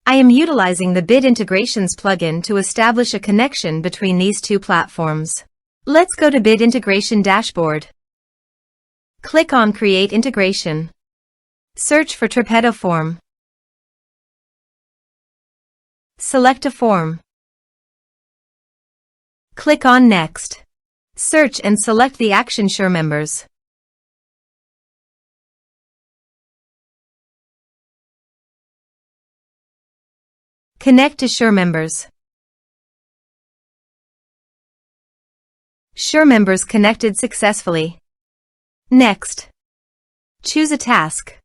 I am utilizing the Bid Integrations plugin to establish a connection between these two platforms. Let's go to Bid Integration Dashboard. Click on Create Integration. Search for Tripetto Form. Select a form. Click on Next. Search and select the action SureMembers. Connect to SureMembers. SureMembers connected successfully. Next. Choose a task.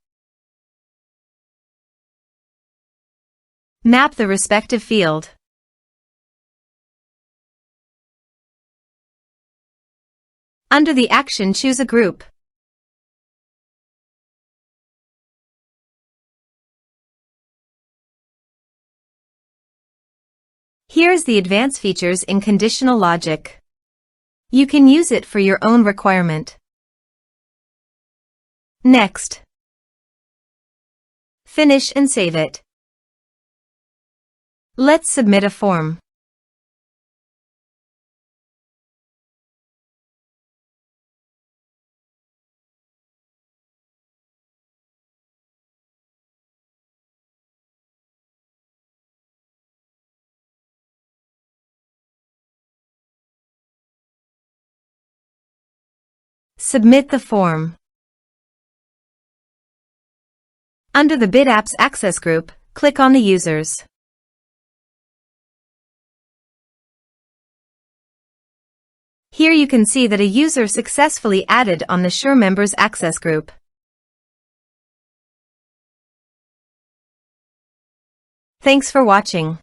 Map the respective field. Under the action, choose a group. Here is the advanced features in conditional logic. You can use it for your own requirement. Next. Finish and save it. Let's submit a form. Submit the form. Under the Bid Apps Access group, click on the users. Here you can see that a user successfully added on the SureMembers Access group. Thanks for watching.